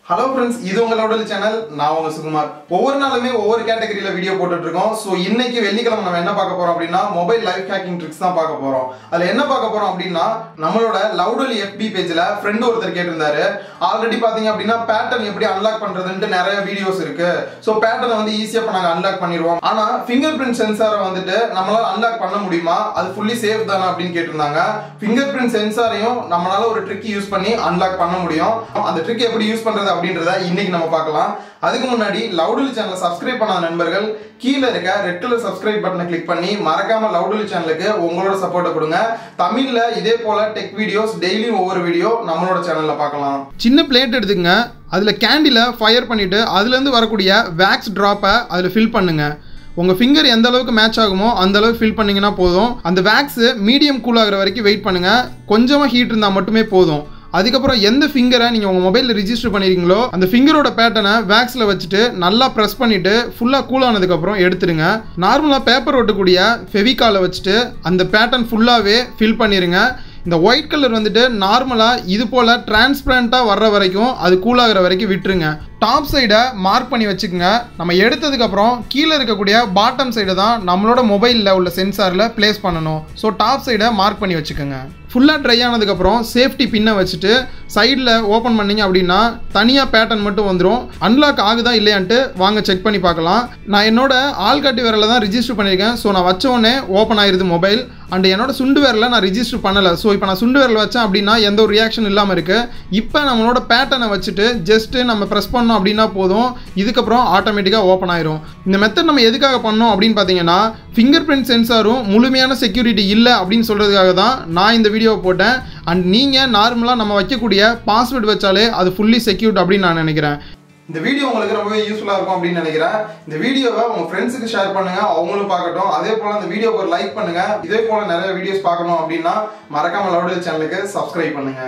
Hello friends, இது உங்க லவுடல் channel. நான் உங்க சுகுமார். ஒவ்வொரு நாளுமே ஒவ்வொரு கேட்டகரியில வீடியோ போட்டுட்டு இருக்கோம். சோ இன்னைக்கு வெள்ளிக்கிழமை நம்ம என்ன பார்க்க போறோம் அப்படினா மொபைல் லைஃப் ஹேக்கிங் ட்ரிக்ஸ் தான் பார்க்க போறோம். அதுல என்ன பார்க்க போறோம் அப்படினா நம்மளோட லவுடல் FB பேஜ்ல ஃப்ரெண்ட் ஒருத்தர் கேட்டிருந்தாரு. ஆல்ரெடி பாத்தீங்க அப்படினா பேட்டர்ன் எப்படி அன்லாக் பண்றதுன்னு நிறைய வீடியோஸ் இருக்கு. சோ பேட்டர்னை வந்து ஈஸியா நாங்க அன்லாக் பண்ணிடுவோம். ஆனா ஃபிங்கர் பிரிண்ட் சென்சாரை வந்துட்டு நம்மளால அன்லாக் பண்ண முடியுமா? அது ஃபுல்லி சேஃப் தானா அப்படின்னு கேட்டிருந்தாங்க. ஃபிங்கர் பிரிண்ட் சென்சாரையும் நம்மளால ஒரு ட்ரிக் யூஸ் பண்ணி அன்லாக் பண்ண முடியும். அந்த ட்ரிக் எப்படி யூஸ் பண்றது அப்படின்றத இன்னைக்கு நம்ம பார்க்கலாம். அதுக்கு முன்னாடி லவுடல் சேனலை சப்ஸ்கிரைப் பண்ணாத நண்பர்கள் கீழே இருக்க ரெட் கலர் சப்ஸ்கிரைப் பட்டனை கிளிக் பண்ணி மறக்காம லவுடல் சேனலுக்கு உங்களோட சப்போர்ட்டை கொடுங்க. தமிழ்ல இதே போல டெக் வீடியோஸ் டெய்லி ஒவ்வொரு வீடியோ நம்மளோட சேனல்ல பார்க்கலாம். சின்ன பிளேட் எடுத்துக்கங்க, அதில் கேண்டில ஃபயர் பண்ணிவிட்டு அதுலேருந்து வரக்கூடிய வேக்ஸ் ட்ராப்பை அதில் ஃபில் பண்ணுங்க. உங்கள் ஃபிங்கர் எந்த அளவுக்கு மேட்ச் ஆகுமோ அந்த அளவுக்கு ஃபில் பண்ணிங்கன்னா போதும். அந்த வேக்ஸு மீடியம் கூல் ஆகிற வரைக்கும் வெயிட் பண்ணுங்கள். கொஞ்சமாக ஹீட் இருந்தால் மட்டுமே போதும். அதுக்கப்புறம் எந்த ஃபிங்கரை நீங்கள் உங்கள் மொபைலில் ரிஜிஸ்டர் பண்ணியிருக்கீங்களோ அந்த ஃபிங்கரோட பேட்டர்னை வேக்ஸில் வச்சுட்டு நல்லா ப்ரெஸ் பண்ணிவிட்டு ஃபுல்லாக கூல் ஆனதுக்கப்புறம் எடுத்துடுங்க. நார்மலாக பேப்பர் ஒட்டக்கூடிய ஃபெவிகாலை வச்சுட்டு அந்த பேட்டர்ன் ஃபுல்லாகவே ஃபில் பண்ணிடுங்க. இந்த ஒயிட் கலர் வந்துட்டு நார்மலாக இது போல் டிரான்ஸ்பரண்ட்டாக வர்ற வரைக்கும் அது கூலாகிற வரைக்கும் விட்டுருங்க. டாப் சைடை மார்க் பண்ணி வச்சுக்கோங்க. நம்ம எடுத்ததுக்கப்புறம் கீழே இருக்கக்கூடிய பாட்டம் சைடை தான் நம்மளோட மொபைலில் உள்ள சென்சாரில் ப்ளேஸ் பண்ணணும். ஸோ டாப் சைடை மார்க் பண்ணி வச்சுக்கோங்க. ஃபுல்லாக ட்ரை ஆனதுக்கப்புறம் சேஃப்டி பின்னை வச்சுட்டு சைடில் ஓப்பன் பண்ணிங்க அப்படின்னா தனியாக பேட்டர்ன் மட்டும் வந்துடும். அன்லாக் ஆகுதா இல்லையான்ட்டு வாங்க செக் பண்ணி பார்க்கலாம். நான் என்னோட ஆள்காட்டி விரலில் தான் ரிஜிஸ்டர் பண்ணியிருக்கேன். ஸோ நான் வச்ச உடனே ஓப்பன் ஆயிடுது மொபைல். அண்ட் என்னோட சுண்டு விரலில் நான் ரிஜிஸ்டர் பண்ணலை. ஸோ இப்போ நான் சுண்டு விரல் வச்சேன் அப்படின்னா எந்த ஒரு ரியாக்ஷன் இல்லாமல் இருக்குது. இப்போ நம்மளோட பேட்டர்னை வச்சுட்டு ஜஸ்ட்டு நம்ம ப்ரெஸ் பண்ணோம் அப்படின்னா போதும். இதுக்கப்புறம் ஆட்டோமேட்டிக்காக ஓப்பன் ஆயிரும். இந்த மெத்தட் நம்ம எதுக்காக பண்ணோம் அப்படின்னு பார்த்தீங்கன்னா ஃபிங்கர் பிரிண்ட் சென்சாரும் முழுமையான செக்யூரிட்டி இல்லை அப்படின்னு சொல்கிறதுக்காக தான் நான் இந்த வீடியோ போட்டேன். அண்ட் நீங்கள் நார்மலாக நம்ம வைக்கக்கூடிய பாஸ்வேர்டு வச்சாலே அது ஃபுல்லி செக்யூர்ட் அப்படின்னு நான் நினைக்கிறேன். இந்த வீடியோ உங்களுக்கு ரொம்பவே யூஸ்ஃபுல்லாக இருக்கும் அப்படின்னு நினைக்கிறேன். இந்த வீடியோவை உங்கள் ஃப்ரெண்ட்ஸுக்கு ஷேர் பண்ணுங்க, அவங்களும் பார்க்கட்டும். அதே போல் இந்த வீடியோக்கு ஒரு லைக் பண்ணுங்க. இதே போல் நிறைய வீடியோஸ் பார்க்கணும் அப்படின்னா மறக்காம லவுடல் சேனலுக்கு சப்ஸ்கிரைப் பண்ணுங்க.